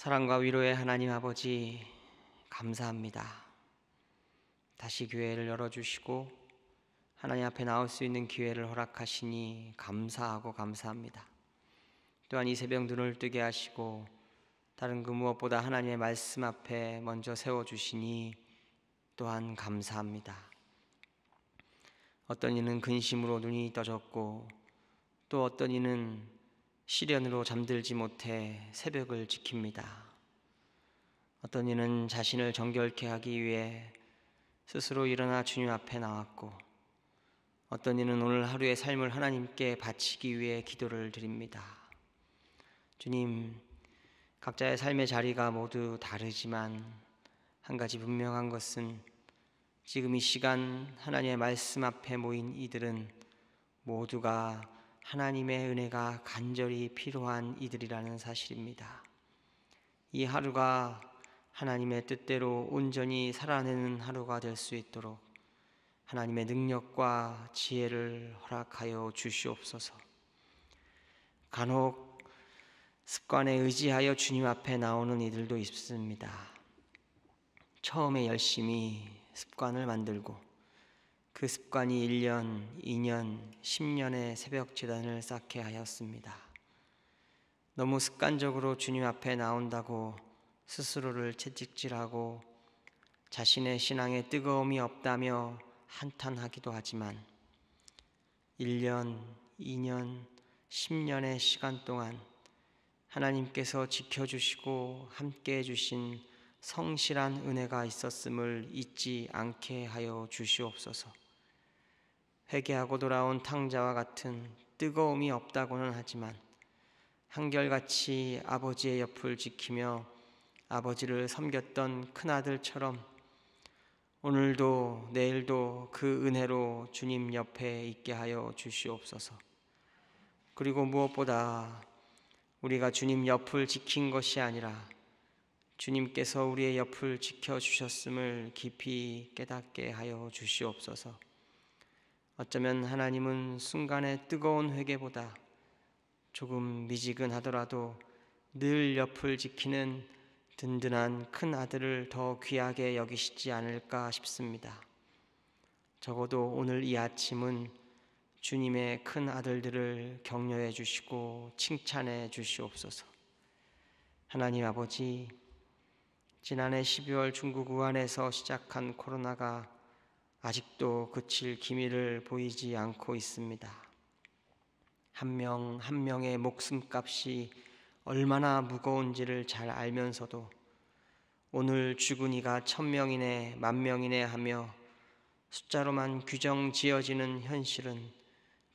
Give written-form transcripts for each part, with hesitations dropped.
사랑과 위로의 하나님 아버지, 감사합니다. 다시 교회를 열어주시고 하나님 앞에 나올 수 있는 기회를 허락하시니 감사하고 감사합니다. 또한 이 새벽 눈을 뜨게 하시고 다른 그 무엇보다 하나님의 말씀 앞에 먼저 세워주시니 또한 감사합니다. 어떤 이는 근심으로 눈이 떠졌고 또 어떤 이는 시련으로 잠들지 못해 새벽을 지킵니다. 어떤 이는 자신을 정결케 하기 위해 스스로 일어나 주님 앞에 나왔고 어떤 이는 오늘 하루의 삶을 하나님께 바치기 위해 기도를 드립니다. 주님, 각자의 삶의 자리가 모두 다르지만 한 가지 분명한 것은 지금 이 시간 하나님의 말씀 앞에 모인 이들은 모두가 하나님의 은혜가 간절히 필요한 이들이라는 사실입니다. 이 하루가 하나님의 뜻대로 온전히 살아내는 하루가 될 수 있도록 하나님의 능력과 지혜를 허락하여 주시옵소서. 간혹 습관에 의지하여 주님 앞에 나오는 이들도 있습니다. 처음에 열심히 습관을 만들고 그 습관이 1년, 2년, 10년의 새벽 제단을 쌓게 하였습니다. 너무 습관적으로 주님 앞에 나온다고 스스로를 채찍질하고 자신의 신앙에 뜨거움이 없다며 한탄하기도 하지만 1년, 2년, 10년의 시간 동안 하나님께서 지켜주시고 함께해 주신 성실한 은혜가 있었음을 잊지 않게 하여 주시옵소서. 회개하고 돌아온 탕자와 같은 뜨거움이 없다고는 하지만 한결같이 아버지의 옆을 지키며 아버지를 섬겼던 큰아들처럼 오늘도 내일도 그 은혜로 주님 옆에 있게 하여 주시옵소서. 그리고 무엇보다 우리가 주님 옆을 지킨 것이 아니라 주님께서 우리의 옆을 지켜주셨음을 깊이 깨닫게 하여 주시옵소서. 어쩌면 하나님은 순간의 뜨거운 회개보다 조금 미지근하더라도 늘 옆을 지키는 든든한 큰 아들을 더 귀하게 여기시지 않을까 싶습니다. 적어도 오늘 이 아침은 주님의 큰 아들들을 격려해 주시고 칭찬해 주시옵소서. 하나님 아버지, 지난해 12월 중국 우한에서 시작한 코로나가 아직도 그칠 기미를 보이지 않고 있습니다. 한 명 한 명의 목숨값이 얼마나 무거운지를 잘 알면서도 오늘 죽은 이가 1000명이네 10,000명이네 하며 숫자로만 규정 지어지는 현실은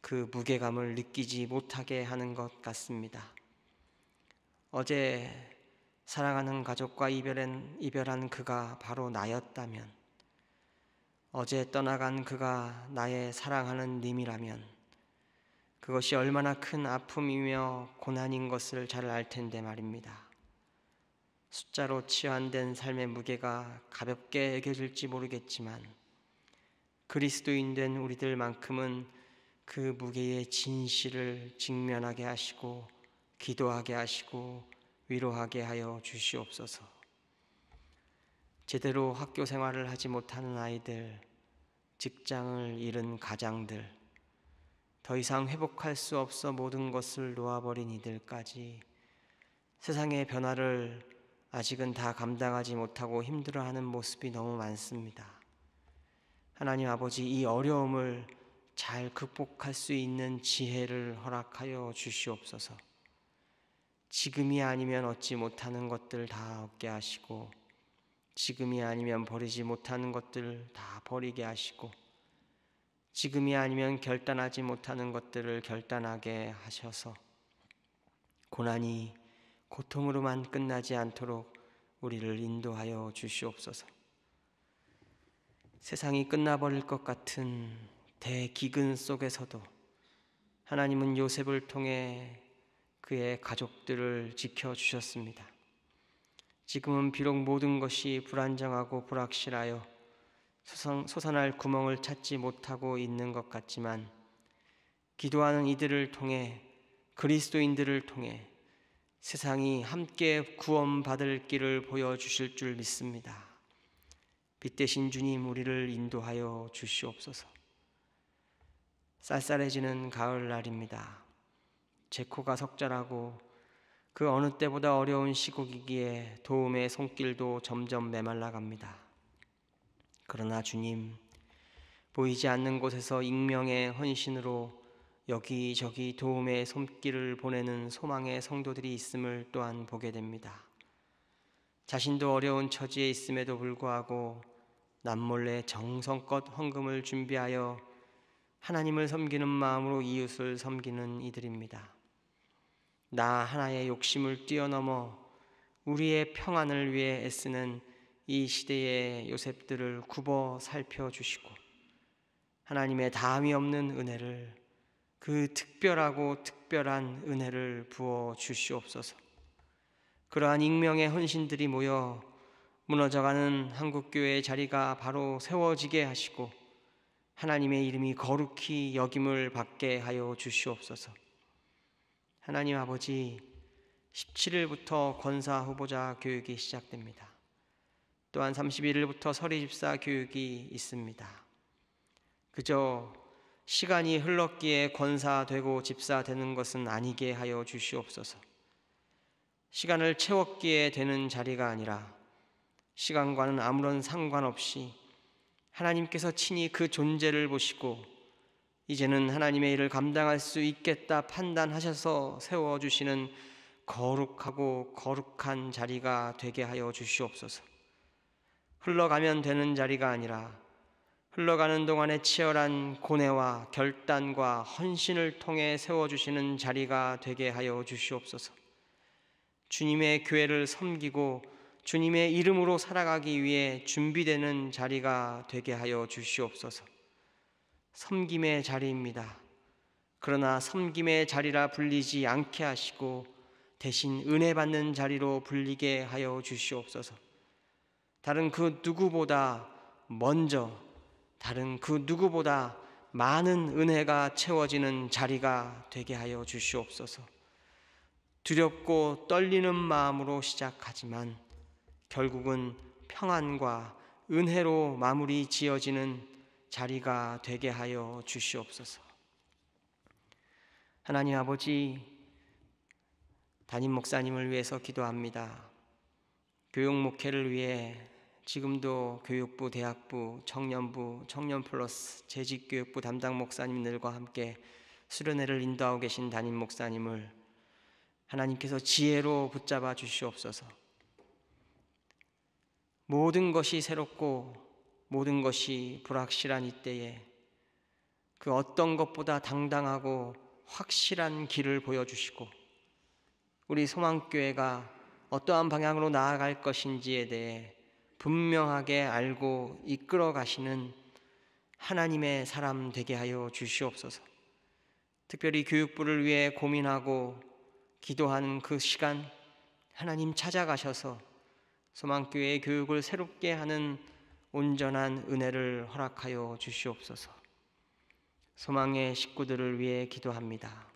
그 무게감을 느끼지 못하게 하는 것 같습니다. 어제 사랑하는 가족과 이별한 그가 바로 나였다면, 어제 떠나간 그가 나의 사랑하는 님이라면 그것이 얼마나 큰 아픔이며 고난인 것을 잘 알 텐데 말입니다. 숫자로 치환된 삶의 무게가 가볍게 여겨질지 모르겠지만 그리스도인 된 우리들만큼은 그 무게의 진실을 직면하게 하시고 기도하게 하시고 위로하게 하여 주시옵소서. 제대로 학교 생활을 하지 못하는 아이들, 직장을 잃은 가장들, 더 이상 회복할 수 없어 모든 것을 놓아버린 이들까지 세상의 변화를 아직은 다 감당하지 못하고 힘들어하는 모습이 너무 많습니다. 하나님 아버지, 이 어려움을 잘 극복할 수 있는 지혜를 허락하여 주시옵소서. 지금이 아니면 얻지 못하는 것들 다 얻게 하시고 지금이 아니면 버리지 못하는 것들 다 버리게 하시고 지금이 아니면 결단하지 못하는 것들을 결단하게 하셔서 고난이 고통으로만 끝나지 않도록 우리를 인도하여 주시옵소서. 세상이 끝나버릴 것 같은 대기근 속에서도 하나님은 요셉을 통해 그의 가족들을 지켜주셨습니다. 지금은 비록 모든 것이 불안정하고 불확실하여 솟아날 구멍을 찾지 못하고 있는 것 같지만 기도하는 이들을 통해 그리스도인들을 통해 세상이 함께 구원받을 길을 보여주실 줄 믿습니다. 빛 대신 주님, 우리를 인도하여 주시옵소서. 쌀쌀해지는 가을날입니다. 제코가 적절하고 그 어느 때보다 어려운 시국이기에 도움의 손길도 점점 메말라 갑니다. 그러나 주님, 보이지 않는 곳에서 익명의 헌신으로 여기저기 도움의 손길을 보내는 소망의 성도들이 있음을 또한 보게 됩니다. 자신도 어려운 처지에 있음에도 불구하고 남몰래 정성껏 헌금을 준비하여 하나님을 섬기는 마음으로 이웃을 섬기는 이들입니다. 나 하나의 욕심을 뛰어넘어 우리의 평안을 위해 애쓰는 이 시대의 요셉들을 굽어 살펴주시고 하나님의 다함이 없는 은혜를, 그 특별하고 특별한 은혜를 부어 주시옵소서. 그러한 익명의 헌신들이 모여 무너져가는 한국교회의 자리가 바로 세워지게 하시고 하나님의 이름이 거룩히 여김을 받게 하여 주시옵소서. 하나님 아버지, 17일부터 권사 후보자 교육이 시작됩니다. 또한 31일부터 서리집사 교육이 있습니다. 그저 시간이 흘렀기에 권사 되고 집사 되는 것은 아니게 하여 주시옵소서. 시간을 채웠기에 되는 자리가 아니라 시간과는 아무런 상관없이 하나님께서 친히 그 존재를 보시고 이제는 하나님의 일을 감당할 수 있겠다 판단하셔서 세워주시는 거룩하고 거룩한 자리가 되게 하여 주시옵소서. 흘러가면 되는 자리가 아니라 흘러가는 동안에 치열한 고뇌와 결단과 헌신을 통해 세워주시는 자리가 되게 하여 주시옵소서. 주님의 교회를 섬기고 주님의 이름으로 살아가기 위해 준비되는 자리가 되게 하여 주시옵소서. 섬김의 자리입니다. 그러나 섬김의 자리라 불리지 않게 하시고 대신 은혜 받는 자리로 불리게 하여 주시옵소서. 다른 그 누구보다 먼저, 다른 그 누구보다 많은 은혜가 채워지는 자리가 되게 하여 주시옵소서. 두렵고 떨리는 마음으로 시작하지만 결국은 평안과 은혜로 마무리 지어지는 자리가 되게 하여 주시옵소서. 하나님 아버지, 담임 목사님을 위해서 기도합니다. 교육 목회를 위해 지금도 교육부, 대학부, 청년부, 청년플러스, 재직교육부 담당 목사님들과 함께 수련회를 인도하고 계신 담임 목사님을 하나님께서 지혜로 붙잡아 주시옵소서. 모든 것이 새롭고 모든 것이 불확실한 이때에 그 어떤 것보다 당당하고 확실한 길을 보여주시고 우리 소망교회가 어떠한 방향으로 나아갈 것인지에 대해 분명하게 알고 이끌어 가시는 하나님의 사람 되게 하여 주시옵소서. 특별히 교육부를 위해 고민하고 기도하는 그 시간 하나님 찾아가셔서 소망교회의 교육을 새롭게 하는 온전한 은혜를 허락하여 주시옵소서. 소망의 식구들을 위해 기도합니다.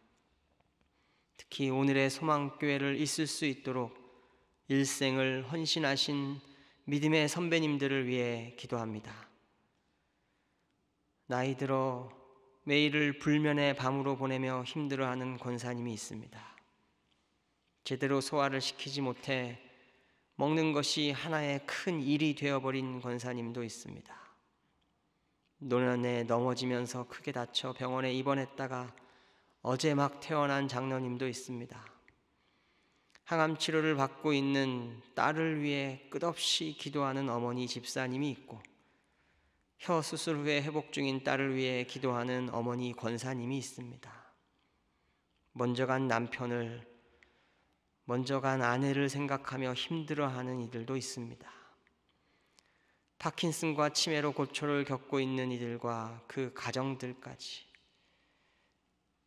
특히 오늘의 소망교회를 있을 수 있도록 일생을 헌신하신 믿음의 선배님들을 위해 기도합니다. 나이 들어 매일을 불면의 밤으로 보내며 힘들어하는 권사님이 있습니다. 제대로 소화를 시키지 못해 먹는 것이 하나의 큰 일이 되어버린 권사님도 있습니다. 노년에 넘어지면서 크게 다쳐 병원에 입원했다가 어제 막 퇴원한 장로님도 있습니다. 항암 치료를 받고 있는 딸을 위해 끝없이 기도하는 어머니 집사님이 있고 혀 수술 후에 회복 중인 딸을 위해 기도하는 어머니 권사님이 있습니다. 먼저 간 남편을, 먼저 간 아내를 생각하며 힘들어하는 이들도 있습니다. 파킨슨과 치매로 고초를 겪고 있는 이들과 그 가정들까지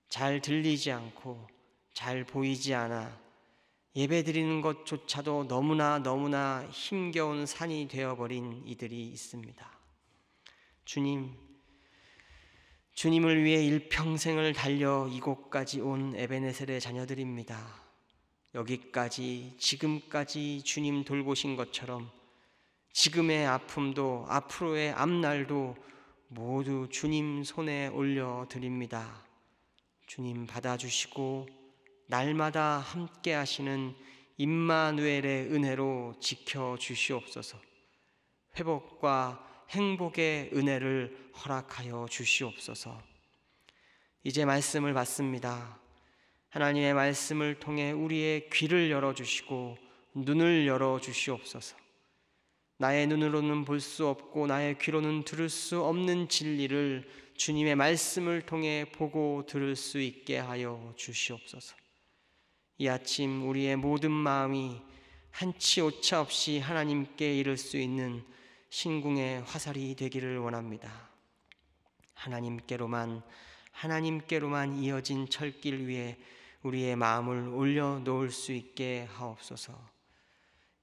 잘 들리지 않고 잘 보이지 않아 예배드리는 것조차도 너무나 힘겨운 산이 되어버린 이들이 있습니다. 주님을 위해 일평생을 달려 이곳까지 온 에베네셀의 자녀들입니다. 여기까지 지금까지 주님 돌보신 것처럼 지금의 아픔도 앞으로의 앞날도 모두 주님 손에 올려드립니다. 주님 받아주시고 날마다 함께 하시는 임마누엘의 은혜로 지켜주시옵소서. 회복과 행복의 은혜를 허락하여 주시옵소서. 이제 말씀을 받습니다. 하나님의 말씀을 통해 우리의 귀를 열어주시고 눈을 열어주시옵소서. 나의 눈으로는 볼 수 없고 나의 귀로는 들을 수 없는 진리를 주님의 말씀을 통해 보고 들을 수 있게 하여 주시옵소서. 이 아침 우리의 모든 마음이 한치 오차 없이 하나님께 이를 수 있는 신궁의 화살이 되기를 원합니다. 하나님께로만 이어진 철길 위에 우리의 마음을 올려놓을 수 있게 하옵소서.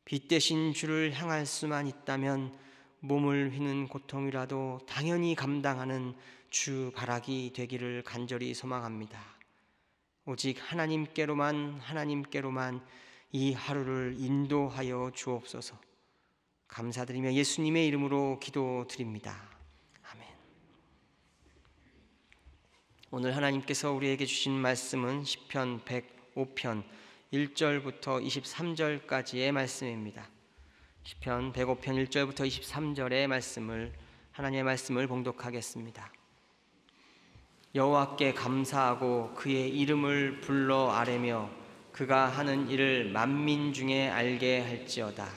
빛 대신 주를 향할 수만 있다면 몸을 휘는 고통이라도 당연히 감당하는 주 바라기 되기를 간절히 소망합니다. 오직 하나님께로만 이 하루를 인도하여 주옵소서. 감사드리며 예수님의 이름으로 기도드립니다. 아멘. 오늘 하나님께서 우리에게 주신 말씀은 시편 105편 1절부터 23절까지의 말씀입니다. 시편 105편 1절부터 23절의 말씀을 하나님의 말씀을 봉독하겠습니다. 여호와께 감사하고 그의 이름을 불러 아뢰며 그가 하는 일을 만민 중에 알게 할지어다.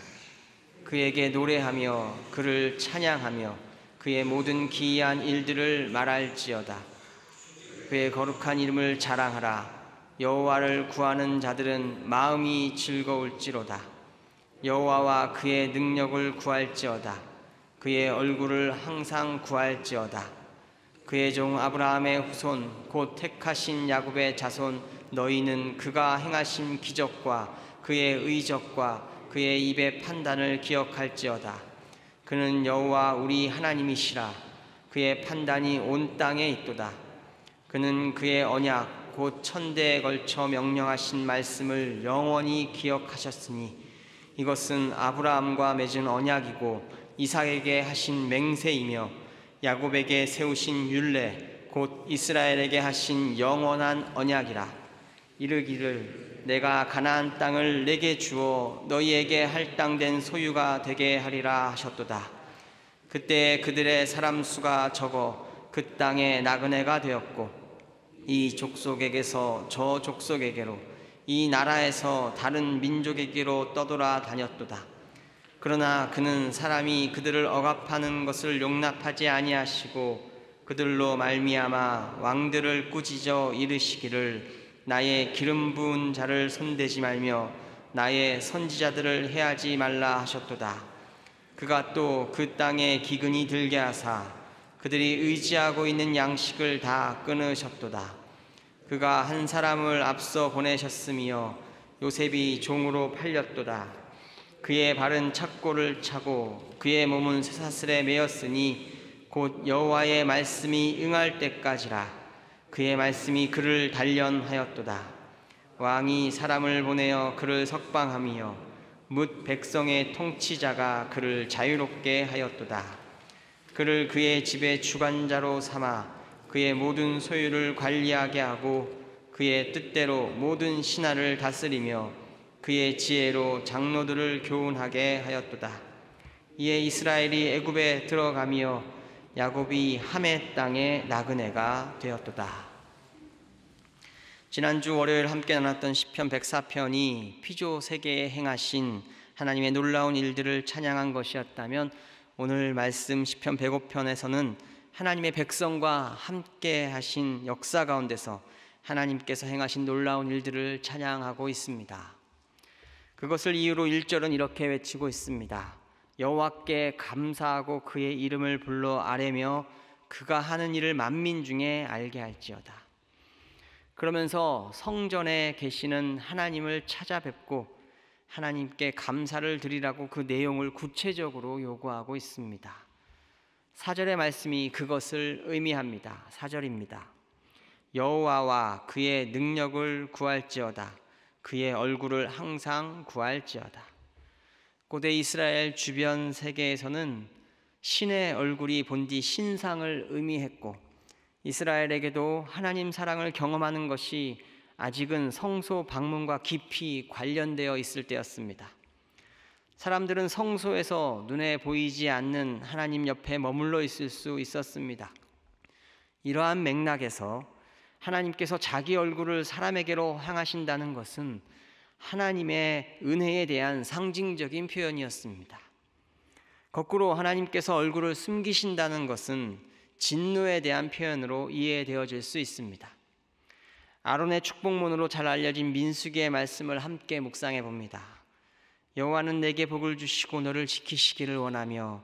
그에게 노래하며 그를 찬양하며 그의 모든 기이한 일들을 말할지어다. 그의 거룩한 이름을 자랑하라. 여호와를 구하는 자들은 마음이 즐거울지로다. 여호와와 그의 능력을 구할지어다. 그의 얼굴을 항상 구할지어다. 그의 종 아브라함의 후손 곧 택하신 야곱의 자손 너희는 그가 행하신 기적과 그의 의적과 그의 입의 판단을 기억할지어다. 그는 여호와 우리 하나님이시라. 그의 판단이 온 땅에 있도다. 그는 그의 언약 곧 천대에 걸쳐 명령하신 말씀을 영원히 기억하셨으니 이것은 아브라함과 맺은 언약이고 이삭에게 하신 맹세이며 야곱에게 세우신 율례 곧 이스라엘에게 하신 영원한 언약이라. 이르기를 내가 가나안 땅을 내게 주어 너희에게 할당된 소유가 되게 하리라 하셨도다. 그때 그들의 사람 수가 적어 그 땅에 나그네가 되었고 이 족속에게서 저 족속에게로 이 나라에서 다른 민족에게로 떠돌아 다녔도다. 그러나 그는 사람이 그들을 억압하는 것을 용납하지 아니하시고 그들로 말미암아 왕들을 꾸짖어 이르시기를 나의 기름 부은 자를 손대지 말며 나의 선지자들을 해하지 말라 하셨도다. 그가 또 그 땅에 기근이 들게 하사 그들이 의지하고 있는 양식을 다 끊으셨도다. 그가 한 사람을 앞서 보내셨으며 요셉이 종으로 팔렸도다. 그의 발은 착고를 차고 그의 몸은 쇠사슬에 매였으니 곧 여호와의 말씀이 응할 때까지라. 그의 말씀이 그를 단련하였도다. 왕이 사람을 보내어 그를 석방하며 뭇 백성의 통치자가 그를 자유롭게 하였도다. 그를 그의 집의 주관자로 삼아 그의 모든 소유를 관리하게 하고 그의 뜻대로 모든 신하를 다스리며 그의 지혜로 장로들을 교훈하게 하였도다. 이에 이스라엘이 애굽에 들어가며 야곱이 함의 땅에 나그네가 되었도다. 지난주 월요일 함께 나눴던 시편 104편이 피조 세계에 행하신 하나님의 놀라운 일들을 찬양한 것이었다면 오늘 말씀 시편 105편에서는 하나님의 백성과 함께 하신 역사 가운데서 하나님께서 행하신 놀라운 일들을 찬양하고 있습니다. 그것을 이유로 1절은 이렇게 외치고 있습니다. 여호와께 감사하고 그의 이름을 불러 아뢰며 그가 하는 일을 만민 중에 알게 할지어다. 그러면서 성전에 계시는 하나님을 찾아뵙고 하나님께 감사를 드리라고 그 내용을 구체적으로 요구하고 있습니다. 4절의 말씀이 그것을 의미합니다. 4절입니다. 여호와와 그의 능력을 구할지어다. 그의 얼굴을 항상 구할지어다. 고대 이스라엘 주변 세계에서는 신의 얼굴이 본디 신상을 의미했고, 이스라엘에게도 하나님 사랑을 경험하는 것이 아직은 성소 방문과 깊이 관련되어 있을 때였습니다. 사람들은 성소에서 눈에 보이지 않는 하나님 옆에 머물러 있을 수 있었습니다. 이러한 맥락에서 하나님께서 자기 얼굴을 사람에게로 향하신다는 것은 하나님의 은혜에 대한 상징적인 표현이었습니다. 거꾸로 하나님께서 얼굴을 숨기신다는 것은 진노에 대한 표현으로 이해되어질 수 있습니다. 아론의 축복문으로 잘 알려진 민수기의 말씀을 함께 묵상해 봅니다. 여호와는 내게 복을 주시고 너를 지키시기를 원하며,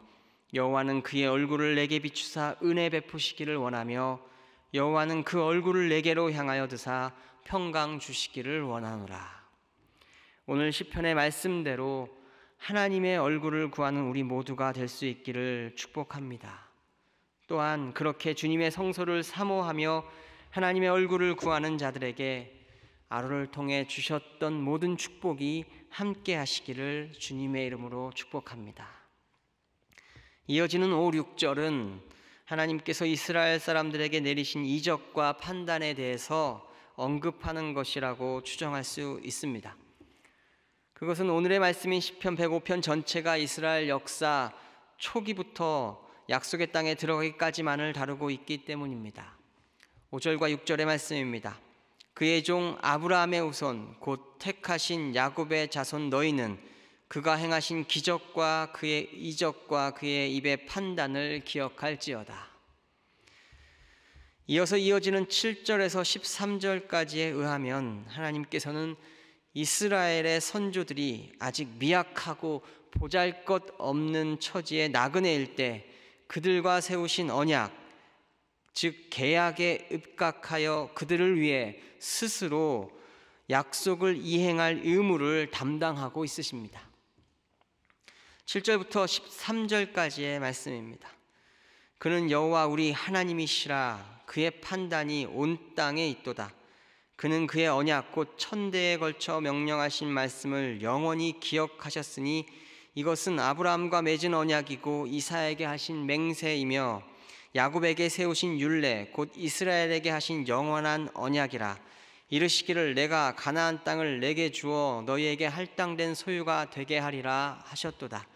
여호와는 그의 얼굴을 내게 비추사 은혜 베푸시기를 원하며, 여호와는 그 얼굴을 내게로 향하여 드사 평강 주시기를 원하노라. 오늘 시편의 말씀대로 하나님의 얼굴을 구하는 우리 모두가 될 수 있기를 축복합니다. 또한 그렇게 주님의 성소를 사모하며 하나님의 얼굴을 구하는 자들에게 아론을 통해 주셨던 모든 축복이 함께 하시기를 주님의 이름으로 축복합니다. 이어지는 5, 6절은 하나님께서 이스라엘 사람들에게 내리신 이적과 판단에 대해서 언급하는 것이라고 추정할 수 있습니다. 그것은 오늘의 말씀인 시편 105편 전체가 이스라엘 역사 초기부터 약속의 땅에 들어가기까지만을 다루고 있기 때문입니다. 5절과 6절의 말씀입니다. 그의 종 아브라함의 후손 곧 택하신 야곱의 자손 너희는 그가 행하신 기적과 그의 이적과 그의 입의 판단을 기억할지어다. 이어서 이어지는 7절에서 13절까지에 의하면 하나님께서는 이스라엘의 선조들이 아직 미약하고 보잘것없는 처지에 나그네일 때 그들과 세우신 언약, 즉 계약에 입각하여 그들을 위해 스스로 약속을 이행할 의무를 담당하고 있으십니다. 7절부터 13절까지의 말씀입니다. 그는 여호와 우리 하나님이시라. 그의 판단이 온 땅에 있도다. 그는 그의 언약 곧 천대에 걸쳐 명령하신 말씀을 영원히 기억하셨으니 이것은 아브라함과 맺은 언약이고 이삭에게 하신 맹세이며 야곱에게 세우신 율례 곧 이스라엘에게 하신 영원한 언약이라. 이르시기를 내가 가나안 땅을 내게 주어 너희에게 할당된 소유가 되게 하리라 하셨도다.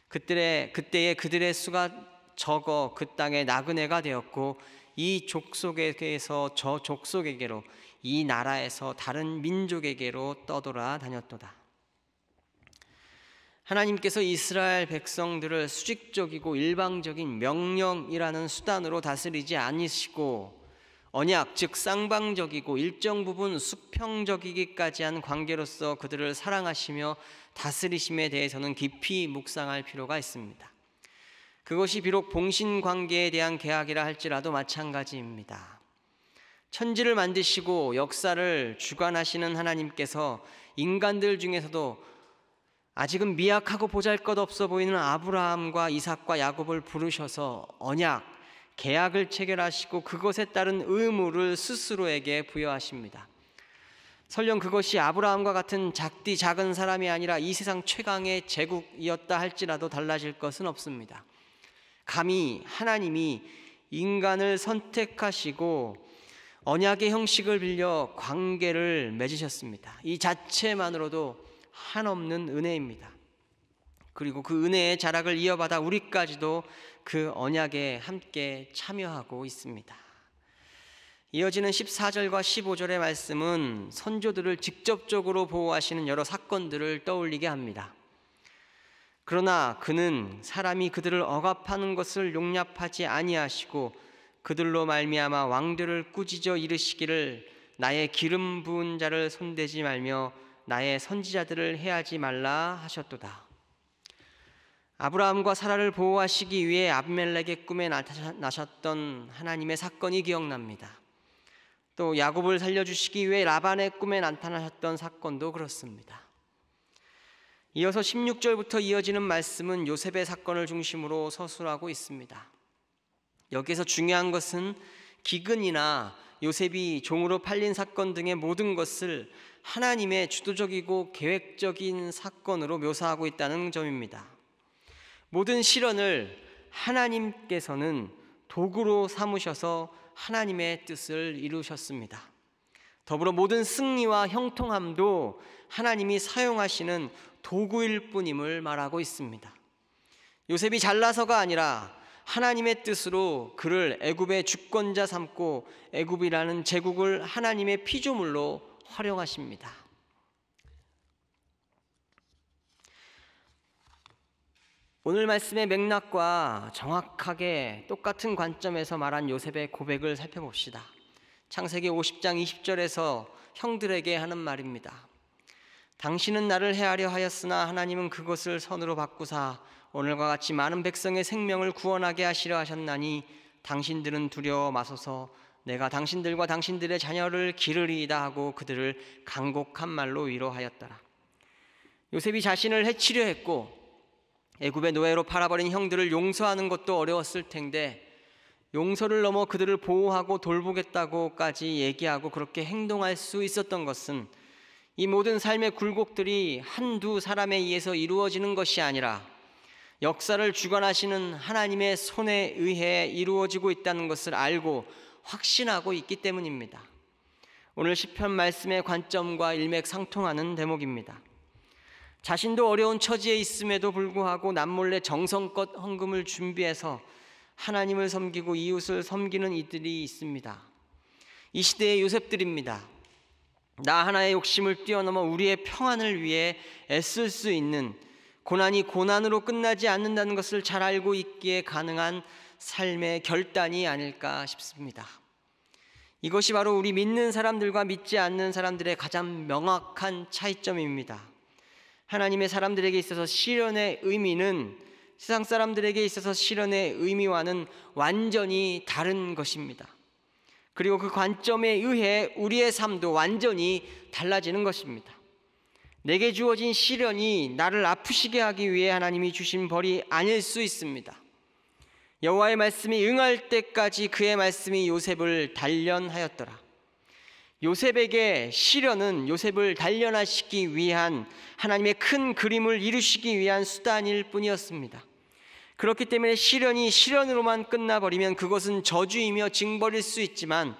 그때에 그들의 수가 적어 그 땅에 나그네가 되었고 이 족속에게서 저 족속에게로 이 나라에서 다른 민족에게로 떠돌아 다녔도다. 하나님께서 이스라엘 백성들을 수직적이고 일방적인 명령이라는 수단으로 다스리지 않으시고 언약 즉 쌍방적이고 일정 부분 수평적이기까지 한 관계로서 그들을 사랑하시며 다스리심에 대해서는 깊이 묵상할 필요가 있습니다. 그것이 비록 봉신관계에 대한 계약이라 할지라도 마찬가지입니다. 천지를 만드시고 역사를 주관하시는 하나님께서 인간들 중에서도 아직은 미약하고 보잘것없어 보이는 아브라함과 이삭과 야곱을 부르셔서 언약, 계약을 체결하시고 그것에 따른 의무를 스스로에게 부여하십니다. 설령 그것이 아브라함과 같은 작은 사람이 아니라 이 세상 최강의 제국이었다 할지라도 달라질 것은 없습니다. 감히 하나님이 인간을 선택하시고 언약의 형식을 빌려 관계를 맺으셨습니다. 이 자체만으로도 한없는 은혜입니다. 그리고 그 은혜의 자락을 이어받아 우리까지도 그 언약에 함께 참여하고 있습니다. 이어지는 14절과 15절의 말씀은 선조들을 직접적으로 보호하시는 여러 사건들을 떠올리게 합니다. 그러나 그는 사람이 그들을 억압하는 것을 용납하지 아니하시고 그들로 말미암아 왕들을 꾸짖어 이르시기를 나의 기름 부은 자를 손대지 말며 나의 선지자들을 해하지 말라 하셨도다. 아브라함과 사라를 보호하시기 위해 아비멜렉의 꿈에 나타나셨던 하나님의 사건이 기억납니다. 또 야곱을 살려주시기 위해 라반의 꿈에 나타나셨던 사건도 그렇습니다. 이어서 16절부터 이어지는 말씀은 요셉의 사건을 중심으로 서술하고 있습니다. 여기에서 중요한 것은 기근이나 요셉이 종으로 팔린 사건 등의 모든 것을 하나님의 주도적이고 계획적인 사건으로 묘사하고 있다는 점입니다. 모든 시련을 하나님께서는 도구로 삼으셔서 하나님의 뜻을 이루셨습니다. 더불어 모든 승리와 형통함도 하나님이 사용하시는 도구일 뿐임을 말하고 있습니다. 요셉이 잘나서가 아니라 하나님의 뜻으로 그를 애굽의 주권자 삼고 애굽이라는 제국을 하나님의 피조물로 활용하십니다. 오늘 말씀의 맥락과 정확하게 똑같은 관점에서 말한 요셉의 고백을 살펴봅시다. 창세기 50장 20절에서 형들에게 하는 말입니다. 당신은 나를 해하려 하였으나 하나님은 그것을 선으로 바꾸사 오늘과 같이 많은 백성의 생명을 구원하게 하시려 하셨나니 당신들은 두려워 마소서. 내가 당신들과 당신들의 자녀를 기르리이다 하고 그들을 간곡한 말로 위로하였더라. 요셉이 자신을 해치려 했고 애굽의 노예로 팔아버린 형들을 용서하는 것도 어려웠을 텐데 용서를 넘어 그들을 보호하고 돌보겠다고까지 얘기하고 그렇게 행동할 수 있었던 것은 이 모든 삶의 굴곡들이 한두 사람에 의해서 이루어지는 것이 아니라 역사를 주관하시는 하나님의 손에 의해 이루어지고 있다는 것을 알고 확신하고 있기 때문입니다. 오늘 시편 말씀의 관점과 일맥상통하는 대목입니다. 자신도 어려운 처지에 있음에도 불구하고 남몰래 정성껏 헌금을 준비해서 하나님을 섬기고 이웃을 섬기는 이들이 있습니다. 이 시대의 요셉들입니다. 나 하나의 욕심을 뛰어넘어 우리의 평안을 위해 애쓸 수 있는, 고난이 고난으로 끝나지 않는다는 것을 잘 알고 있기에 가능한 삶의 결단이 아닐까 싶습니다. 이것이 바로 우리 믿는 사람들과 믿지 않는 사람들의 가장 명확한 차이점입니다. 하나님의 사람들에게 있어서 시련의 의미는 세상 사람들에게 있어서 시련의 의미와는 완전히 다른 것입니다. 그리고 그 관점에 의해 우리의 삶도 완전히 달라지는 것입니다. 내게 주어진 시련이 나를 아프시게 하기 위해 하나님이 주신 벌이 아닐 수 있습니다. 여호와의 말씀이 응할 때까지 그의 말씀이 요셉을 단련하였더라. 요셉에게 시련은 요셉을 단련하시기 위한 하나님의 큰 그림을 이루시기 위한 수단일 뿐이었습니다. 그렇기 때문에 시련이 시련으로만 끝나버리면 그것은 저주이며 징벌일 수 있지만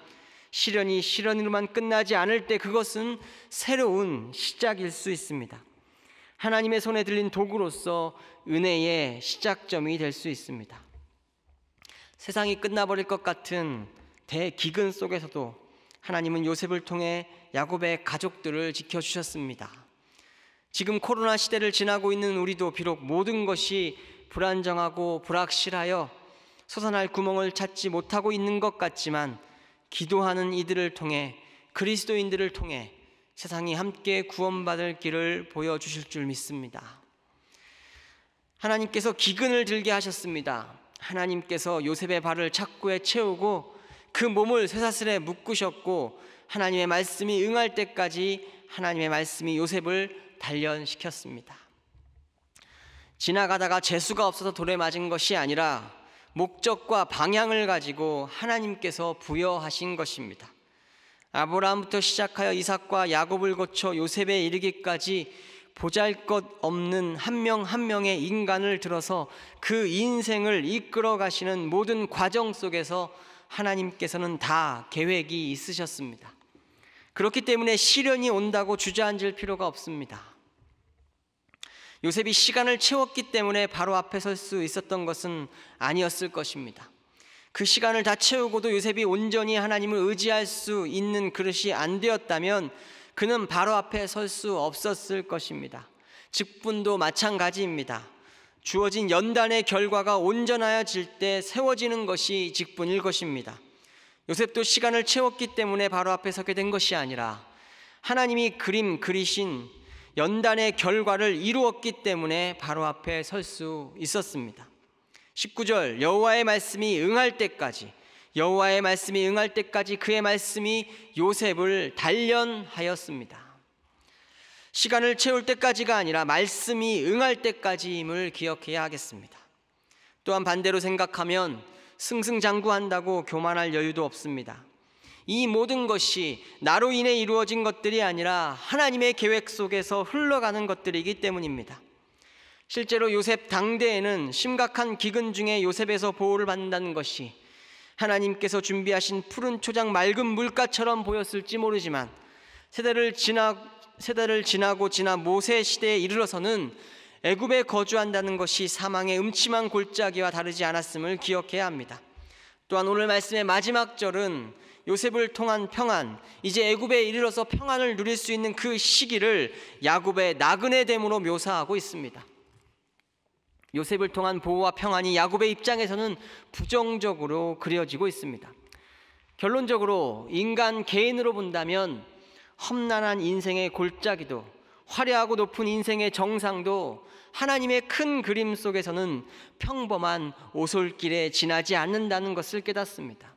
시련이 시련으로만 끝나지 않을 때 그것은 새로운 시작일 수 있습니다. 하나님의 손에 들린 도구로서 은혜의 시작점이 될 수 있습니다. 세상이 끝나버릴 것 같은 대기근 속에서도 하나님은 요셉을 통해 야곱의 가족들을 지켜주셨습니다. 지금 코로나 시대를 지나고 있는 우리도 비록 모든 것이 불안정하고 불확실하여 솟아날 구멍을 찾지 못하고 있는 것 같지만 기도하는 이들을 통해, 그리스도인들을 통해 세상이 함께 구원받을 길을 보여주실 줄 믿습니다. 하나님께서 기근을 들게 하셨습니다. 하나님께서 요셉의 발을 착고에 채우고 그 몸을 쇠사슬에 묶으셨고 하나님의 말씀이 응할 때까지 하나님의 말씀이 요셉을 단련시켰습니다. 지나가다가 재수가 없어서 돌에 맞은 것이 아니라 목적과 방향을 가지고 하나님께서 부여하신 것입니다. 아브라함부터 시작하여 이삭과 야곱을 거쳐 요셉에 이르기까지 보잘것없는 한 명 한 명의 인간을 들어서 그 인생을 이끌어 가시는 모든 과정 속에서 하나님께서는 다 계획이 있으셨습니다. 그렇기 때문에 시련이 온다고 주저앉을 필요가 없습니다. 요셉이 시간을 채웠기 때문에 바로 앞에 설 수 있었던 것은 아니었을 것입니다. 그 시간을 다 채우고도 요셉이 온전히 하나님을 의지할 수 있는 그릇이 안 되었다면 그는 바로 앞에 설 수 없었을 것입니다. 직분도 마찬가지입니다. 주어진 연단의 결과가 온전하여질 때 세워지는 것이 직분일 것입니다. 요셉도 시간을 채웠기 때문에 바로 앞에 서게 된 것이 아니라 하나님이 그리신 연단의 결과를 이루었기 때문에 바로 앞에 설 수 있었습니다. 19절 여호와의 말씀이 응할 때까지, 여호와의 말씀이 응할 때까지 그의 말씀이 요셉을 단련하였습니다. 시간을 채울 때까지가 아니라 말씀이 응할 때까지임을 기억해야 하겠습니다. 또한 반대로 생각하면 승승장구한다고 교만할 여유도 없습니다. 이 모든 것이 나로 인해 이루어진 것들이 아니라 하나님의 계획 속에서 흘러가는 것들이기 때문입니다. 실제로 요셉 당대에는 심각한 기근 중에 요셉에서 보호를 받는다는 것이 하나님께서 준비하신 푸른 초장 맑은 물가처럼 보였을지 모르지만 세대를 지나고 모세 시대에 이르러서는 애굽에 거주한다는 것이 사망의 음침한 골짜기와 다르지 않았음을 기억해야 합니다. 또한 오늘 말씀의 마지막 절은 요셉을 통한 평안, 이제 애굽에 이르러서 평안을 누릴 수 있는 그 시기를 야곱의 나그네 됨으로 묘사하고 있습니다. 요셉을 통한 보호와 평안이 야곱의 입장에서는 부정적으로 그려지고 있습니다. 결론적으로 인간 개인으로 본다면 험난한 인생의 골짜기도 화려하고 높은 인생의 정상도 하나님의 큰 그림 속에서는 평범한 오솔길에 지나지 않는다는 것을 깨닫습니다.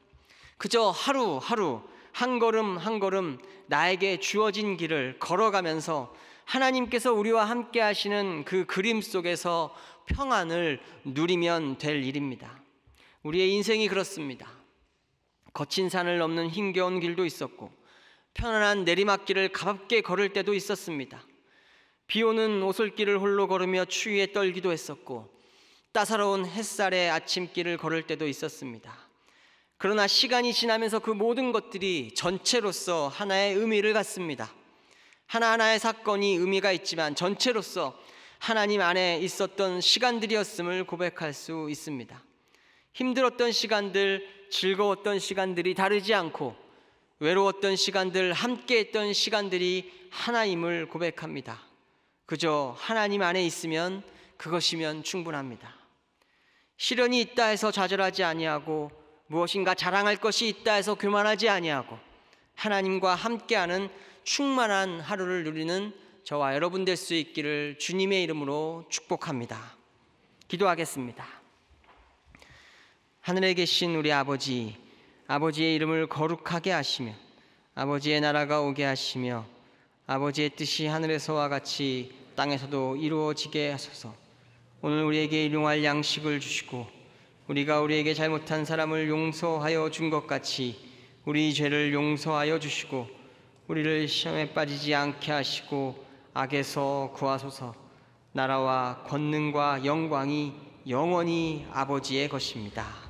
그저 하루하루 한 걸음 한 걸음 나에게 주어진 길을 걸어가면서 하나님께서 우리와 함께 하시는 그 그림 속에서 평안을 누리면 될 일입니다. 우리의 인생이 그렇습니다. 거친 산을 넘는 힘겨운 길도 있었고 편안한 내리막길을 가볍게 걸을 때도 있었습니다. 비 오는 오솔길을 홀로 걸으며 추위에 떨기도 했었고 따사로운 햇살의 아침길을 걸을 때도 있었습니다. 그러나 시간이 지나면서 그 모든 것들이 전체로서 하나의 의미를 갖습니다. 하나하나의 사건이 의미가 있지만 전체로서 하나님 안에 있었던 시간들이었음을 고백할 수 있습니다. 힘들었던 시간들, 즐거웠던 시간들이 다르지 않고 외로웠던 시간들, 함께했던 시간들이 하나임을 고백합니다. 그저 하나님 안에 있으면 그것이면 충분합니다. 시련이 있다 해서 좌절하지 아니하고 무엇인가 자랑할 것이 있다 해서 교만하지 아니하고 하나님과 함께하는 충만한 하루를 누리는 저와 여러분 될 수 있기를 주님의 이름으로 축복합니다. 기도하겠습니다. 하늘에 계신 우리 아버지, 아버지의 이름을 거룩하게 하시며 아버지의 나라가 오게 하시며 아버지의 뜻이 하늘에서와 같이 땅에서도 이루어지게 하소서. 오늘 우리에게 일용할 양식을 주시고 우리가 우리에게 잘못한 사람을 용서하여 준 것 같이 우리 죄를 용서하여 주시고 우리를 시험에 빠지지 않게 하시고 악에서 구하소서. 나라와 권능과 영광이 영원히 아버지의 것입니다.